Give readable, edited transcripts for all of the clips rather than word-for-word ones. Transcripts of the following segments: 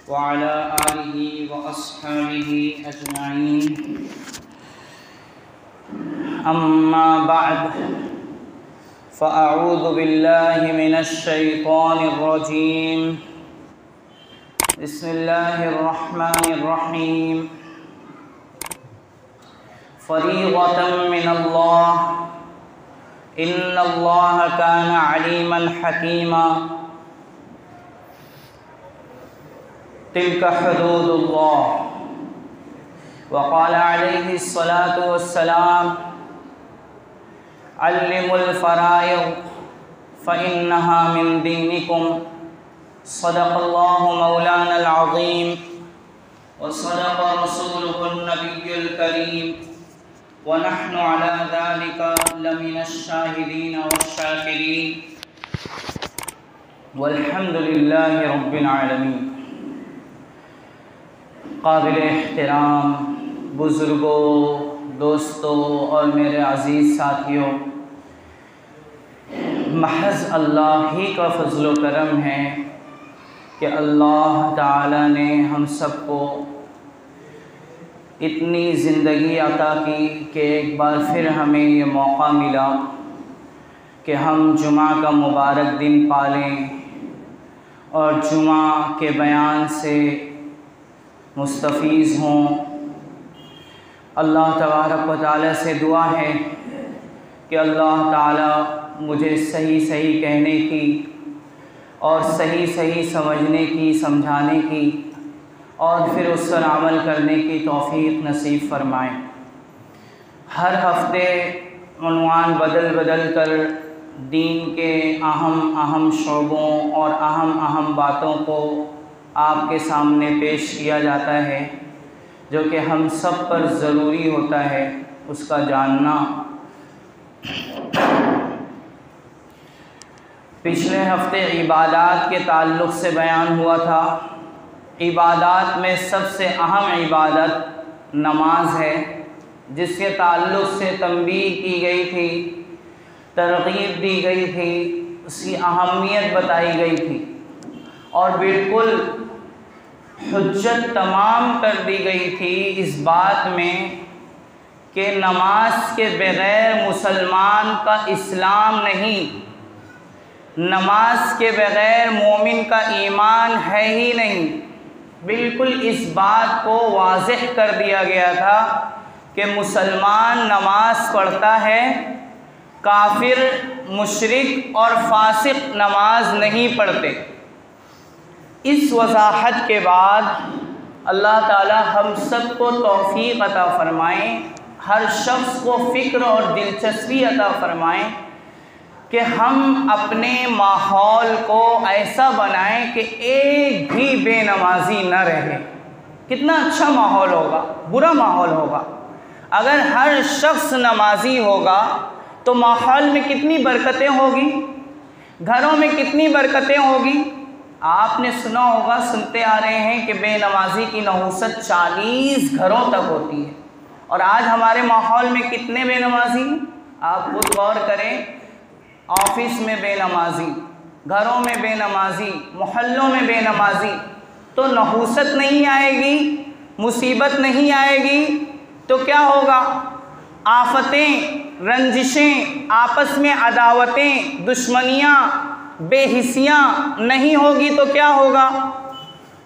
वअला आलिहि व अस्हाबिहि अजमाइन अम्मा बअद फ़अऊज़ु बिल्लाहि मिनश शैतानिर रजीम बिस्मिल्लाहिर रहमानिर रहीम फ़रीज़तम मिनल्लाह इन्नल्लाह कान अलीमन हकीमा तिल्का हुदूदुल्लाह वक़ाल अलैहिस्सलातु वस्सलाम अल्लिमुल फ़राइज़ फ़इन्नहा मिन दीनिकुम सदक़ल्लाहु मौलानल अज़ीम व सदक़ रसूलुहुन नबियुल करीम व नहनु अला ज़ालिका लमिनश शाहिदीन वश्शाकिरीन वल्हम्दुलिल्लाहि रब्बिल आलमीन। काबिल एहतराम बुज़ुर्गों, दोस्तों और मेरे अज़ीज़ साथियों, महज़ अल्लाह ही का फ़ज़्ल व करम है कि अल्लाह ताला ने हम सबको इतनी ज़िंदगी अता की कि एक बार फिर हमें ये मौका मिला कि हम जुमा का मुबारक दिन पालें और जुमा के बयान से मुस्तफ़ीज़ हों। अल्लाह तबारक व तआला से दुआ है कि अल्लाह ताला मुझे सही सही कहने की और सही सही समझने की, समझाने की और फिर उस पर अमल करने की तौफ़ीक़ नसीब फ़रमाएँ। हर हफ्ते उन्वान बदल बदल कर दीन के अहम शोबों और अहम बातों को आपके सामने पेश किया जाता है, जो कि हम सब पर ज़रूरी होता है उसका जानना। पिछले हफ्ते इबादात के ताल्लुक़ से बयान हुआ था। इबादात में सबसे अहम इबादत नमाज है, जिसके ताल्लुक़ से तंबीह की गई थी, तरग़ीब दी गई थी, उसकी अहमियत बताई गई थी और बिल्कुल हुज्जत तमाम कर दी गई थी इस बात में कि नमाज के बग़ैर मुसलमान का इस्लाम नहीं, नमाज के बग़ैर मोमिन का ईमान है ही नहीं। बिल्कुल इस बात को वाज़ेह कर दिया गया था कि मुसलमान नमाज पढ़ता है, काफिर, मुशरिक और फासिक नमाज नहीं पढ़ते। इस वज़ाहत के बाद अल्लाह ताला हम सब को तौफ़ीक़ अता फ़रमाएँ, हर शख्स को फ़िक्र और दिलचस्पी अता फ़रमाएँ कि हम अपने माहौल को ऐसा बनाएं कि एक भी बेनमाजी न रहे। कितना अच्छा माहौल होगा, बुरा माहौल होगा। अगर हर शख्स नमाजी होगा तो माहौल में कितनी बरकतें होगी, घरों में कितनी बरकतें होगी। आपने सुना होगा, सुनते आ रहे हैं कि बेनमाजी की नहुसत 40 घरों तक होती है। और आज हमारे माहौल में कितने बेनमाजी, आप खुद गौर करें। ऑफिस में बेनमाजी, घरों में बेनमाजी, मोहल्लों में बेनमाजी, तो नहुसत नहीं आएगी, मुसीबत नहीं आएगी तो क्या होगा? आफतें, रंजिशें, आपस में अदावतें, दुश्मनियाँ, बेहिसियाँ नहीं होगी तो क्या होगा?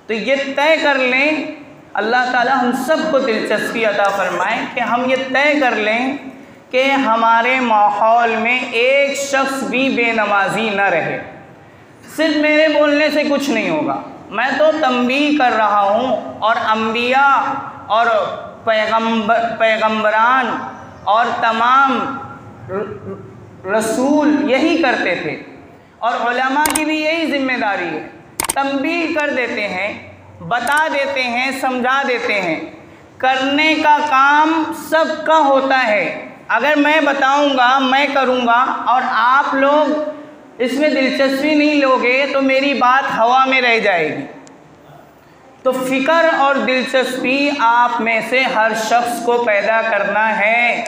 तो ये तय कर लें, अल्लाह ताला हम सबको दिलचस्पी अता फ़रमाए कि हम ये तय कर लें कि हमारे माहौल में एक शख्स भी बेनमाजी न रहे। सिर्फ मेरे बोलने से कुछ नहीं होगा, मैं तो तंबीह कर रहा हूँ। और अंबिया और पैगंबरान और तमाम रसूल यही करते थे और उलमा की भी यही ज़िम्मेदारी है। तंबीह कर देते हैं, बता देते हैं, समझा देते हैं। करने का काम सबका होता है। अगर मैं बताऊंगा, मैं करूंगा और आप लोग इसमें दिलचस्पी नहीं लोगे तो मेरी बात हवा में रह जाएगी। तो फ़िक्र और दिलचस्पी आप में से हर शख्स को पैदा करना है।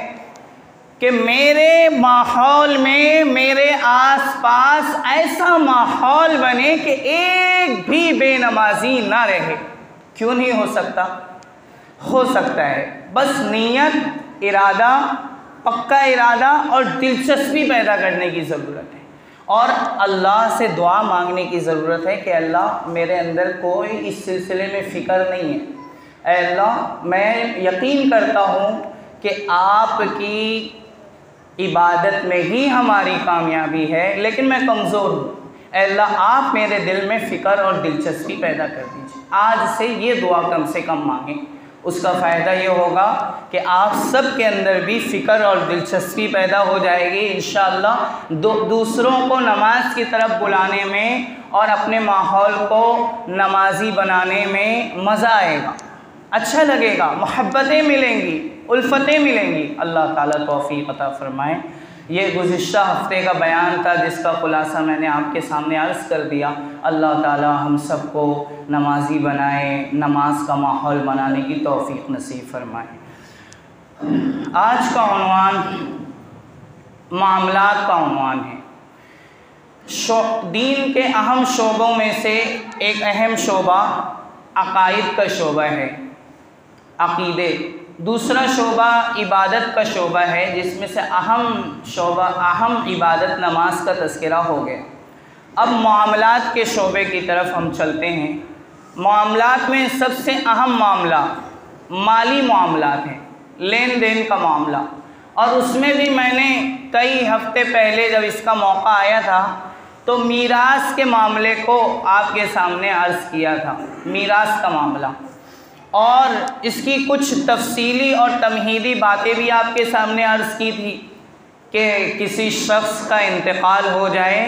कि मेरे माहौल में, मेरे आसपास ऐसा माहौल बने कि एक भी बेनमाजी ना रहे। क्यों नहीं हो सकता? हो सकता है। बस नीयत, इरादा, पक्का इरादा और दिलचस्पी पैदा करने की ज़रूरत है, और अल्लाह से दुआ मांगने की ज़रूरत है कि अल्लाह मेरे अंदर कोई इस सिलसिले में फ़िक्र नहीं है। ऐ अल्लाह, मैं यकीन करता हूँ कि आपकी इबादत में ही हमारी कामयाबी है, लेकिन मैं कमज़ोर हूँ। ऐ अल्लाह, आप मेरे दिल में फ़िक्र और दिलचस्पी पैदा कर दीजिए। आज से ये दुआ कम से कम मांगें, उसका फ़ायदा ये होगा कि आप सब के अंदर भी फ़िक्र और दिलचस्पी पैदा हो जाएगी इंशाअल्लाह। दूसरों को नमाज की तरफ बुलाने में और अपने माहौल को नमाजी बनाने में मज़ा आएगा, अच्छा लगेगा, मोहब्बतें मिलेंगी, उल्फतें मिलेंगी। अल्लाह ताला तौफीक अता फ़रमाए। ये गुज़िश्ता हफ़्ते का बयान था जिसका ख़ुलासा मैंने आपके सामने अर्ज़ कर दिया। अल्लाह ताला हम सबको नमाजी बनाए, नमाज का माहौल बनाने की तौफ़ीक नसीब फ़रमाए। आज का उन्वान मामलात का उन्वान है। दीन के अहम शोबों में से एक अहम शोबा अक़ाइद का शोबा है, अक़ीदे। दूसरा शोबा इबादत का शोबा है, जिसमें से अहम इबादत नमाज का तज़किरा हो गया। अब मामलात के शोबे की तरफ हम चलते हैं। मामलात में सबसे अहम मामला माली मामलात है, लेन देन का मामला। और उसमें भी मैंने कई हफ्ते पहले जब इसका मौका आया था तो मीरास के मामले को आपके सामने अर्ज़ किया था, मीरास का मामला, और इसकी कुछ तफसीली और तमहीदी बातें भी आपके सामने अर्ज़ की थी कि किसी शख्स का इंतकाल हो जाए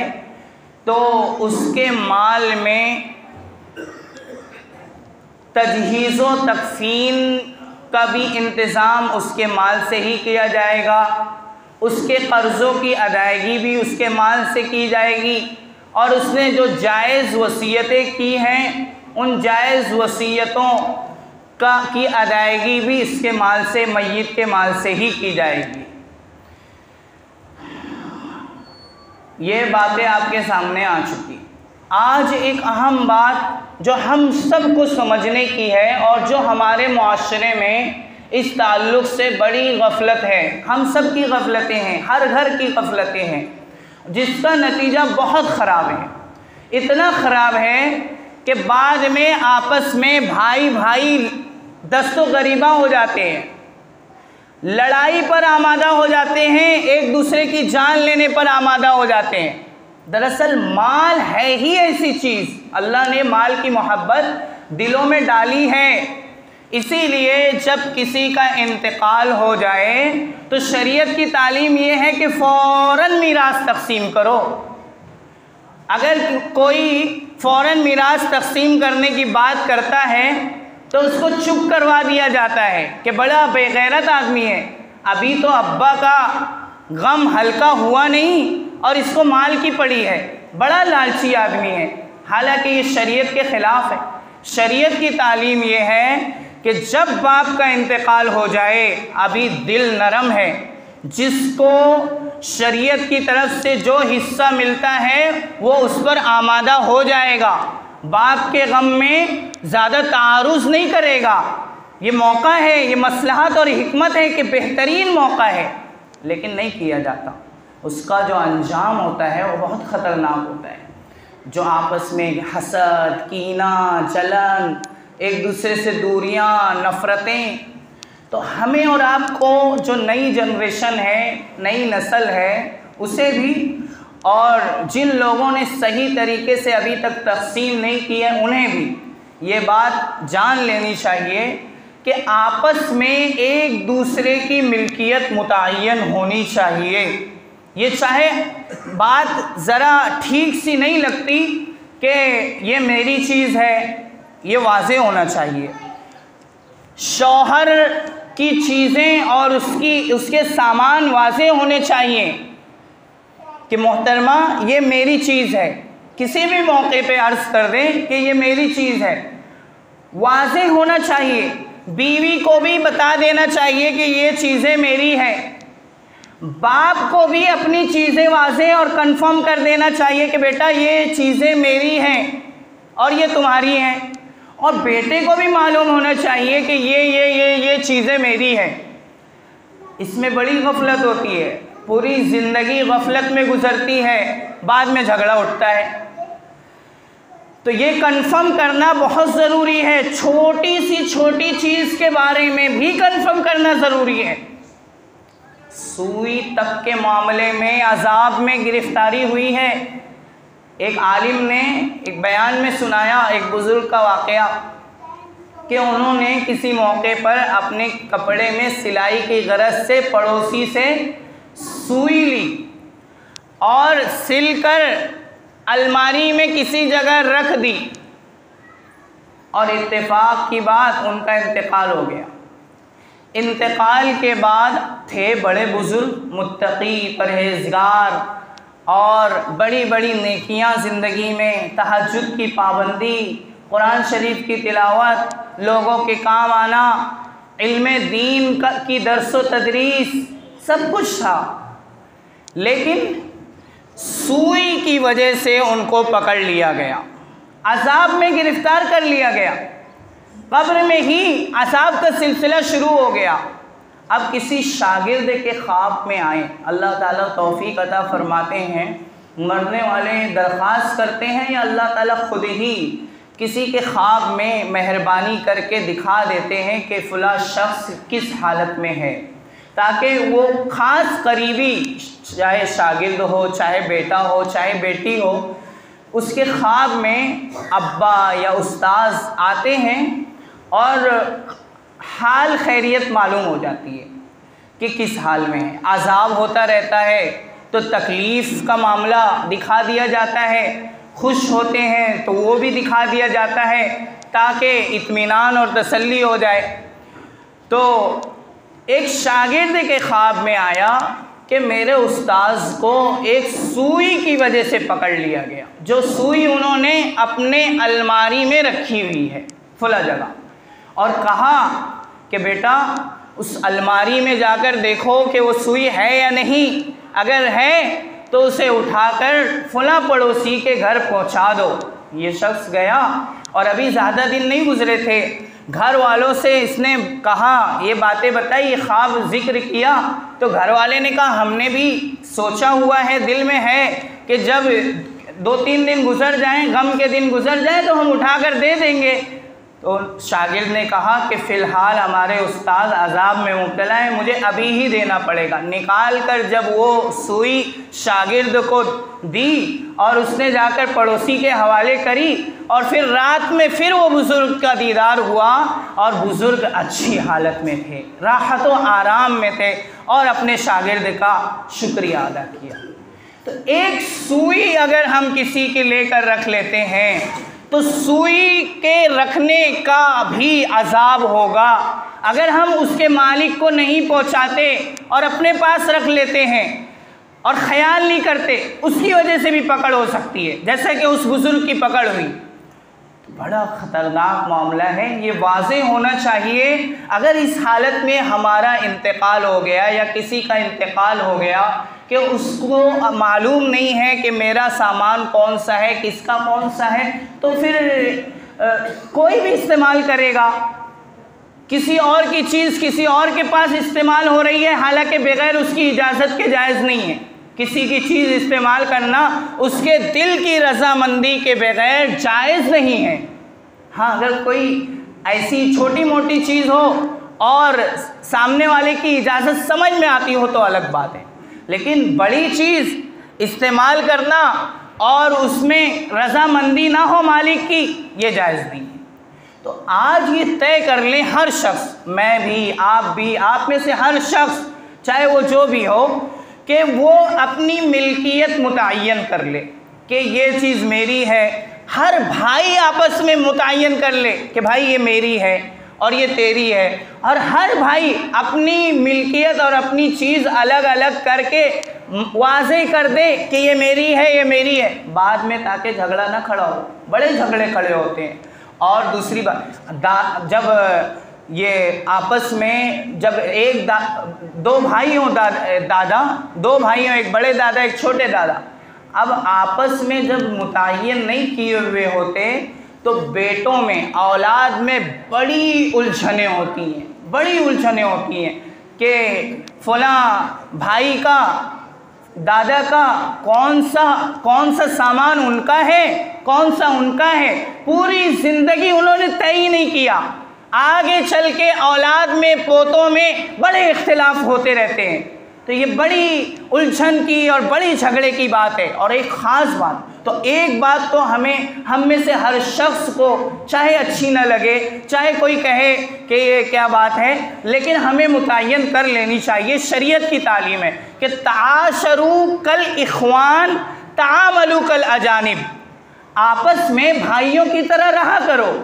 तो उसके माल में तजहीज़ व तकफ़ीन का भी इंतज़ाम उसके माल से ही किया जाएगा, उसके कर्ज़ों की अदायगी भी उसके माल से की जाएगी, और उसने जो जायज़ वसीयतें की हैं उन जायज़ वसीयतों की अदायगी भी इसके माल से, मय्यत के माल से ही की जाएगी। ये बातें आपके सामने आ चुकी। आज एक अहम बात जो हम सब को समझने की है और जो हमारे मुआशरे में इस ताल्लुक़ से बड़ी गफलत है, हम सब की गफलतें हैं, हर घर की गफलतें हैं, जिसका नतीजा बहुत ख़राब है। इतना ख़राब है कि बाद में आपस में भाई भाई दस्तो गरीबा हो जाते हैं, लड़ाई पर आमादा हो जाते हैं, एक दूसरे की जान लेने पर आमादा हो जाते हैं। दरअसल माल है ही ऐसी चीज़, अल्लाह ने माल की मोहब्बत दिलों में डाली है। इसीलिए जब किसी का इंतकाल हो जाए तो शरीयत की तालीम ये है कि फ़ौरन मीरास तक़सीम करो। अगर कोई फ़ौरन मीरास तक़सीम करने की बात करता है तो उसको चुप करवा दिया जाता है कि बड़ा बेगैरत आदमी है, अभी तो अब्बा का गम हल्का हुआ नहीं और इसको माल की पड़ी है, बड़ा लालची आदमी है। हालांकि ये शरीयत के ख़िलाफ़ है। शरीयत की तालीम ये है कि जब बाप का इंतकाल हो जाए, अभी दिल नरम है, जिसको शरीयत की तरफ से जो हिस्सा मिलता है वो उस पर आमादा हो जाएगा, बाप के गम में ज़्यादा तारुज़ नहीं करेगा। ये मौका है, ये मसलहत और हिकमत है कि बेहतरीन मौका है, लेकिन नहीं किया जाता। उसका जो अंजाम होता है वो बहुत ख़तरनाक होता है। जो आपस में हसद, कीना, जलन, एक दूसरे से दूरियां, नफ़रतें, तो हमें और आपको जो नई जनरेशन है, नई नस्ल है, उसे भी, और जिन लोगों ने सही तरीके से अभी तक तक़सीम नहीं की है उन्हें भी ये बात जान लेनी चाहिए कि आपस में एक दूसरे की मिल्कियत मुतय्यन होनी चाहिए। ये चाहे बात ज़रा ठीक सी नहीं लगती कि ये मेरी चीज़ है, ये वाज़े होना चाहिए। शौहर की चीज़ें और उसके सामान वाज़े होने चाहिए कि मोहतरमा ये मेरी चीज़ है। किसी भी मौके पे अर्ज़ कर दें कि ये मेरी चीज़ है, वाज़े होना चाहिए। बीवी को भी बता देना चाहिए कि ये चीज़ें मेरी हैं। बाप को भी अपनी चीज़ें वाज़ेह और कंफर्म कर देना चाहिए कि बेटा ये चीज़ें मेरी हैं और ये तुम्हारी हैं, और बेटे को भी मालूम होना चाहिए कि ये चीज़ें मेरी हैं। इसमें बड़ी गफलत होती है, पूरी ज़िंदगी गफलत में गुजरती है, बाद में झगड़ा उठता है। तो ये कंफर्म करना बहुत ज़रूरी है, छोटी सी छोटी चीज़ के बारे में भी कंफर्म करना ज़रूरी है। सुई तक के मामले में अजाब में गिरफ्तारी हुई है। एक आलिम ने एक बयान में सुनाया एक बुज़ुर्ग का वाक़या कि उन्होंने किसी मौके पर अपने कपड़े में सिलाई की गरज से पड़ोसी से सुई ली और सिलकर अलमारी में किसी जगह रख दी, और इत्तेफाक की बात उनका इंतकाल हो गया। इंतकाल के बाद थे बड़े बुज़ुर्ग, मुत्तकी, परहेज़गार, और बड़ी बड़ी नेकियां ज़िंदगी में, तहज्जुद की पाबंदी, कुरान शरीफ की तिलावत, लोगों के काम आना, इल्म दीन की दर्स व तदरीस, सब कुछ था। लेकिन सुई की वजह से उनको पकड़ लिया गया, अज़ाब में गिरफ़्तार कर लिया गया, कब्र में ही अज़ाब का सिलसिला शुरू हो गया। अब किसी शागिर्द के ख्वाब में आए, अल्लाह ताला तौफ़ीक़ अता फरमाते हैं, मरने वाले दरख्वास्त करते हैं या अल्लाह ताला खुद ही किसी के ख्वाब में मेहरबानी करके दिखा देते हैं कि फ़लाँ शख्स किस हालत में है, ताकि वो ख़ास करीबी, चाहे शागिर्द हो, चाहे बेटा हो, चाहे बेटी हो, उसके ख्वाब में अब्बा या उस्ताज़ आते हैं और हाल खैरियत मालूम हो जाती है कि किस हाल में है। अज़ाब होता रहता है तो तकलीफ़ का मामला दिखा दिया जाता है, खुश होते हैं तो वो भी दिखा दिया जाता है ताकि इत्मीनान और तसल्ली हो जाए। तो एक शागिर्द के ख्वाब में आया कि मेरे उस्ताज़ को एक सुई की वजह से पकड़ लिया गया, जो सुई उन्होंने अपने अलमारी में रखी हुई है फला जगह, और कहा कि बेटा उस अलमारी में जाकर देखो कि वो सुई है या नहीं, अगर है तो उसे उठाकर फला पड़ोसी के घर पहुंचा दो। ये शख्स गया और अभी ज़्यादा दिन नहीं गुजरे थे, घर वालों से इसने कहा, ये बातें बताई, ये ख्वाब ज़िक्र किया, तो घर वाले ने कहा हमने भी सोचा हुआ है, दिल में है कि जब 2-3 दिन गुजर जाएं, गम के दिन गुजर जाएं तो हम उठाकर दे देंगे। तो शागिर्द ने कहा कि फ़िलहाल हमारे उस्ताद अज़ाब में मुब्तला है, मुझे अभी ही देना पड़ेगा। निकाल कर जब वो सुई शागिर्द को दी और उसने जाकर पड़ोसी के हवाले करी, और फिर रात में फिर वो बुज़ुर्ग का दीदार हुआ और बुज़ुर्ग अच्छी हालत में थे, राहत व आराम में थे, और अपने शागिर्द का शुक्रिया अदा किया। तो एक सुई अगर हम किसी के लेकर रख लेते हैं तो सुई के रखने का भी अज़ाब होगा। अगर हम उसके मालिक को नहीं पहुंचाते और अपने पास रख लेते हैं और ख्याल नहीं करते, उसकी वजह से भी पकड़ हो सकती है, जैसा कि उस बुज़ुर्ग की पकड़ हुई। तो बड़ा ख़तरनाक मामला है, ये वाज़ेह होना चाहिए। अगर इस हालत में हमारा इंतकाल हो गया या किसी का इंतकाल हो गया कि उसको मालूम नहीं है कि मेरा सामान कौन सा है, किसका कौन सा है, तो फिर कोई भी इस्तेमाल करेगा। किसी और की चीज़ किसी और के पास इस्तेमाल हो रही है, हालांकि बगैर उसकी इजाज़त के जायज़ नहीं है। किसी की चीज़ इस्तेमाल करना उसके दिल की रज़ामंदी के बगैर जायज़ नहीं है। हाँ, अगर कोई ऐसी छोटी मोटी चीज़ हो और सामने वाले की इजाज़त समझ में आती हो तो अलग बात है, लेकिन बड़ी चीज़ इस्तेमाल करना और उसमें रज़ामंदी ना हो मालिक की, ये जायज़ नहीं है। तो आज ये तय कर लें हर शख्स, मैं भी, आप भी, आप में से हर शख्स, चाहे वो जो भी हो, कि वो अपनी मिल्कियत मुतय्यन कर ले कि ये चीज़ मेरी है। हर भाई आपस में मुतय्यन कर ले कि भाई ये मेरी है और ये तेरी है, और हर भाई अपनी मिल्कियत और अपनी चीज़ अलग अलग करके वाज़ेह कर दे कि ये मेरी है, ये मेरी है, बाद में ताकि झगड़ा ना खड़ा हो। बड़े झगड़े खड़े होते हैं। और दूसरी बात, जब ये आपस में जब दो भाई हों, दादा दो भाई हों, एक बड़े दादा एक छोटे दादा, अब आपस में जब मुतय्यन नहीं किए हुए होते तो बेटों में, औलाद में बड़ी उलझनें होती हैं, बड़ी उलझनें होती हैं कि फलां भाई का, दादा का कौन सा सामान उनका है, कौन सा उनका है, पूरी ज़िंदगी उन्होंने तय ही नहीं किया। आगे चल के औलाद में, पोतों में बड़े इख्तिलाफ होते रहते हैं। तो ये बड़ी उलझन की और बड़ी झगड़े की बात है। और एक ख़ास बात, तो एक बात तो हम में से हर शख्स को चाहे अच्छी न लगे, चाहे कोई कहे कि ये क्या बात है, लेकिन हमें मुतय्यन कर लेनी चाहिए, शरीयत की तालीम है कि ताशरू कल इख्वान तामलू कल अजानिब, आपस में भाइयों की तरह रहा करो,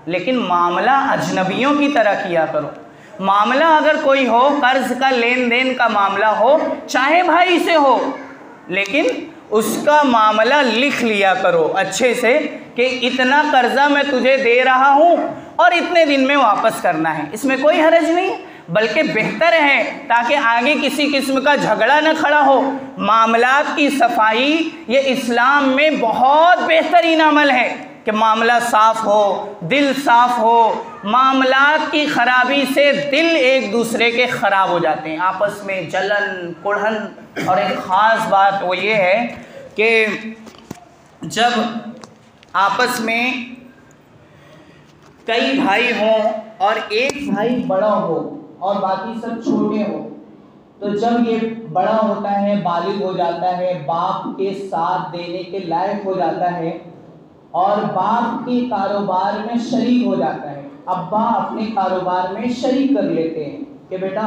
लेकिन मामला अजनबियों की तरह किया करो। मामला अगर कोई हो, कर्ज का लेन देन का मामला हो, चाहे भाई से हो, लेकिन उसका मामला लिख लिया करो अच्छे से कि इतना कर्जा मैं तुझे दे रहा हूँ और इतने दिन में वापस करना है। इसमें कोई हर्ज नहीं, बल्कि बेहतर है ताकि आगे किसी किस्म का झगड़ा न खड़ा हो। मामलात की सफाई ये इस्लाम में बहुत बेहतरीन अमल है कि मामला साफ़ हो, दिल साफ़ हो। मामलात की ख़राबी से दिल एक दूसरे के ख़राब हो जाते हैं, आपस में जलन कुढ़न। और एक ख़ास बात वो ये है कि जब आपस में कई भाई हों और एक भाई बड़ा हो और बाकी सब छोटे हो, तो जब ये बड़ा होता है, बालिग हो जाता है, बाप के साथ देने के लायक हो जाता है और बाप के कारोबार में शरीक हो जाता है, अब्बा अपने कारोबार में शरीक कर लेते हैं कि बेटा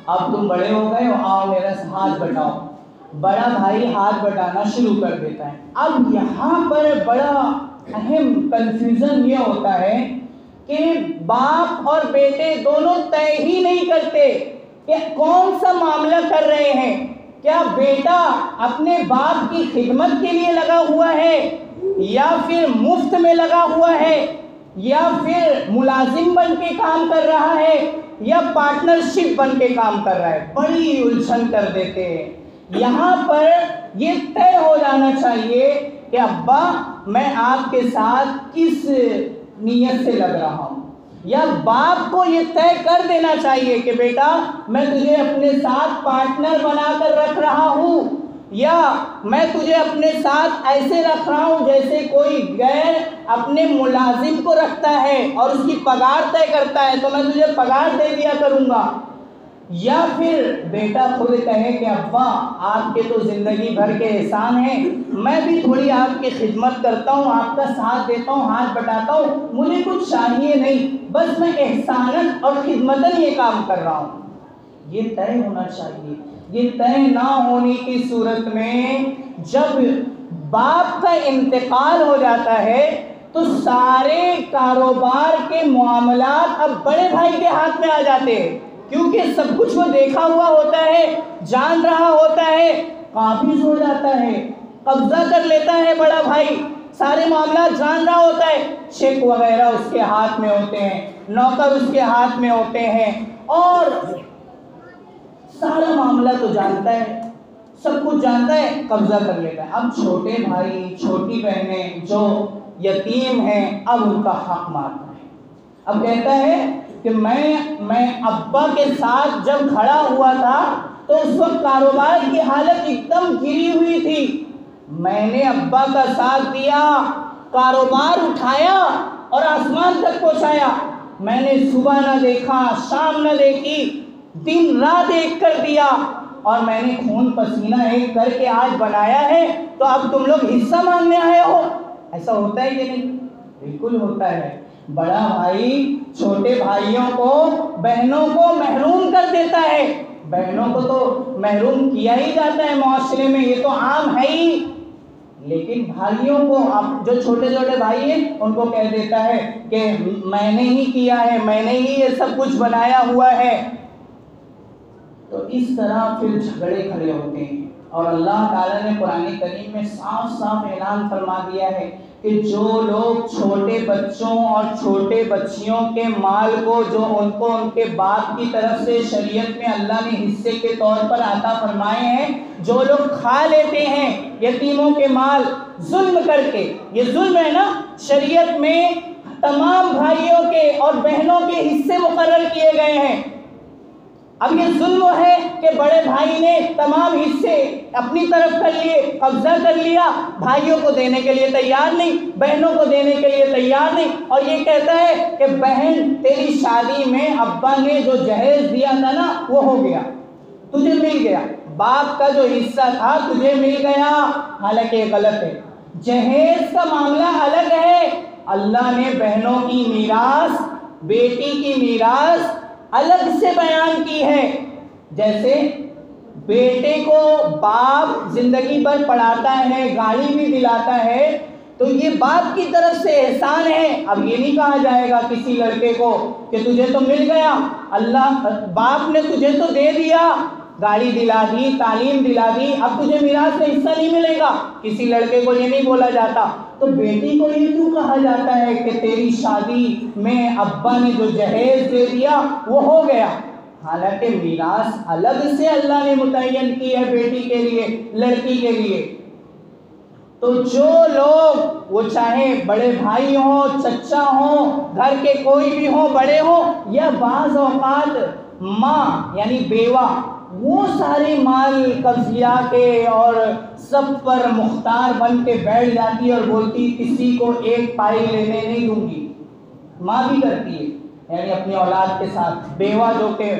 अब तुम बड़े हो गए हो, आओ मेरा हाथ बटाओ। बड़ा भाई हाथ बटाना शुरू कर देता है। अब यहाँ पर बड़ा अहम कंफ्यूजन ये होता है कि बाप और बेटे दोनों तय ही नहीं करते कि कौन सा मामला कर रहे हैं। क्या बेटा अपने बाप की खिदमत के लिए लगा हुआ है, या फिर मुफ्त में लगा हुआ है, या फिर मुलाजिम बन के काम कर रहा है, या पार्टनरशिप बन के काम कर रहा है। बड़ी उलझन कर देते हैं। यहाँ पर ये तय हो जाना चाहिए कि अब्बा मैं आपके साथ किस नीयत से लग रहा हूँ, या बाप को ये तय कर देना चाहिए कि बेटा मैं तुझे अपने साथ पार्टनर बनाकर रख रहा हूँ, या मैं तुझे अपने साथ ऐसे रख रहा हूँ जैसे कोई गैर अपने मुलाजिम को रखता है और उसकी पगार तय करता है, तो मैं तुझे पगार दे दिया करूँगा। या फिर बेटा खुद कहे कि अब्बा आपके तो ज़िंदगी भर के एहसान हैं, मैं भी थोड़ी आपकी खिदमत करता हूँ, आपका साथ देता हूँ, हाथ बटाता हूँ, मुझे कुछ चाहिए नहीं, बस मैं एहसानन और खिदमतन ये काम कर रहा हूँ। ये तय होना चाहिए। ये तय ना होने की सूरत में जब बाप का इंतकाल हो जाता है तो सारे कारोबार के मामलात अब बड़े भाई के हाथ में आ जाते हैं, क्योंकि सब कुछ वो देखा हुआ होता है, जान रहा होता है, काबिज हो जाता है, कब्जा कर लेता है बड़ा भाई, सारे मामला जान रहा होता है, चेक वगैरह उसके हाथ में होते हैं, नौकर उसके हाथ में होते हैं, और सारा मामला तो जानता है, सब कुछ जानता है, कब्जा कर लेता है। अब छोटे भाई छोटी बहनें जो यतीम हैं, अब उनका हक मारता है। अब कहता है कि मैं अब्बा के साथ जब खड़ा हुआ था तो उस वक्त कारोबार की हालत एकदम गिरी हुई थी, मैंने अब्बा का साथ दिया, कारोबार उठाया और आसमान तक पहुंचाया। मैंने सुबह न देखा, शाम न देखी, दिन रात एक कर दिया, और मैंने खून पसीना एक करके आज बनाया है, तो अब तुम लोग हिस्सा मांगने आए हो। ऐसा होता है कि नहीं? बिल्कुल होता है। बड़ा भाई छोटे भाइयों को, बहनों को महरूम कर देता है। बहनों को तो महरूम किया ही जाता है माशरे में, ये तो आम है ही, लेकिन भाइयों को, अब जो छोटे छोटे भाई हैं उनको कह देता है कि मैंने ही किया है, मैंने ही ये सब कुछ बनाया हुआ है। तो इस तरह फिर झगड़े खड़े होते हैं। और अल्लाह ताला ने कुरान करीम में साफ साफ ऐलान फरमा दिया है कि जो लोग छोटे बच्चों और छोटे बच्चियों के माल को जो उनको उनके बाप की तरफ से शरीयत में अल्लाह ने हिस्से के तौर पर अता फरमाए हैं, जो लोग खा लेते हैं यतीमों के माल जुल्म करके, ये जुल्म है ना। शरीयत में तमाम भाइयों के और बहनों के हिस्से मुकर्रर किए गए हैं। अब ये जुल्म है कि बड़े भाई ने तमाम हिस्से अपनी तरफ कर लिए, कब्जा कर लिया, भाइयों को देने के लिए तैयार नहीं, बहनों को देने के लिए तैयार नहीं, और ये कहता है कि बहन तेरी शादी में अब्बा ने जो जहेज दिया था ना वो हो गया, तुझे मिल गया, बाप का जो हिस्सा था तुझे मिल गया। हालांकि ये गलत है। जहेज का मामला अलग है। अल्लाह ने बहनों की मीरास, बेटी की मीरास अलग से बयान की है। जैसे बेटे को बाप जिंदगी भर पढ़ाता है, गाड़ी भी दिलाता है, तो ये बाप की तरफ से एहसान है। अब ये नहीं कहा जाएगा किसी लड़के को कि तुझे तो मिल गया, अल्लाह बाप ने तुझे तो दे दिया, गाड़ी दिला दी, तालीम दिला दी, अब तुझे मीरास में हिस्सा नहीं मिलेगा। किसी लड़के को ये नहीं बोला जाता। तो बेटी को ये क्यों कहा जाता है कि तेरी शादी में अब्बा ने जो जहेज दे दिया वो हो गया। हालांकि मीरास अलग से अल्लाह ने मुतय्यन की है बेटी के लिए, लड़की के लिए। तो जो लोग, वो चाहे बड़े भाई हो, चचा हो, घर के कोई भी हो, बड़े हो, या बाज़ औक़ात माँ यानी बेवा, वो सारे माल कब्जिया के और सब पर मुख्तार बन के बैठ जाती और बोलती किसी को एक पाई लेने नहीं दूंगी। माँ भी करती है, यानी अपनी औलाद के साथ। बेवा जो के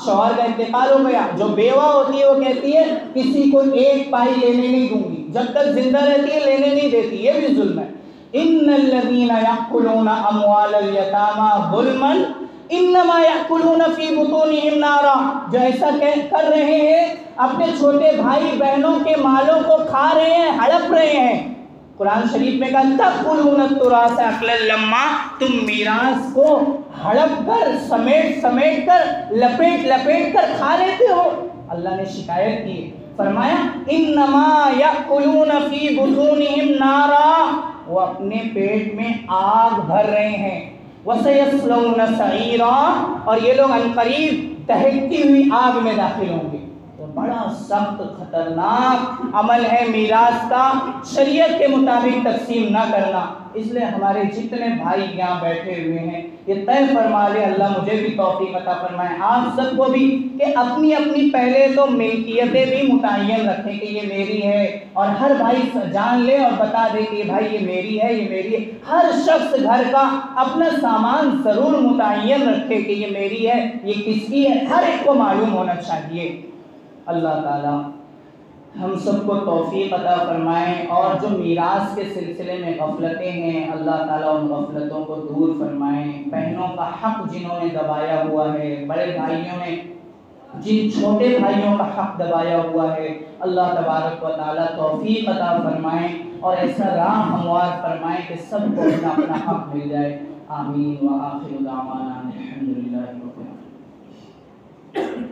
शौहर का इंतकाल हो गया, जो बेवा होती है वो कहती है किसी को एक पाई लेने नहीं दूंगी, जब तक जिंदा रहती है लेने नहीं देती। ये भी जुल्म है। इन्नल्लज़ीना यअकुलूना अम्वालल यतामा ज़ुल्मन इन्नमा यअकुलूना फी बुतूनिहिम नारा। जो ऐसा कर रहे हैं, अपने छोटे भाई बहनों के मालों को खा रहे हैं, हड़प रहे हैं। कुरान शरीफ में कहा तअकुलूना तुरास अकलन लम्मा, तुम मीरास को हड़प कर, समेट समेट कर, लपेट लपेट कर खा लेते हो। अल्लाह ने शिकायत की, फरमाया इन्नमा यअकुलूना फी बुतूनिहिम नारा, वो अपने पेट में आग भर रहे हैं। वसयस्लौना सईरा, और ये लोग अनकरीब दहकती हुई आग में दाखिल होंगे। तो बड़ा सख्त खतरनाक अमल है मीरास का, शरीयत के मुताबिक तकसीम ना करना। इसलिए हमारे जितने भाई यहाँ बैठे हुए हैं, ये तय फरमा ले अल्लाह मुझे भी तौफीक अता फरमाए, आप सबको भी, कि अपनी अपनी पहले तो मिल्कियतें भी मुतय्यन रखें कि ये मेरी है, और हर भाई जान ले और बता दे कि भाई ये मेरी है, ये मेरी है। हर शख्स घर का अपना सामान ज़रूर मुतय्यन रखे कि ये मेरी है, ये किसकी है, हर एक को मालूम होना चाहिए। अल्लाह ताला हम सबको तौफीक अता फरमाएँ, और जो मीरास के सिलसिले में गफलतें हैं, अल्लाह ताला उन गफलतों को दूर फरमाएँ। बहनों का हक़ जिन्होंने दबाया हुआ है, बड़े भाइयों ने जिन छोटे भाइयों का हक़ दबाया हुआ है, अल्लाह तबारक व तआला तौफीक अता फरमाएँ और ऐसा राह हमवार फरमाएँ कि सबको अपना अपना हक़ मिल जाए। आमीन व आखिरु दावाना अल्हम्दुलिल्लाहि रब्बिल आलमीन।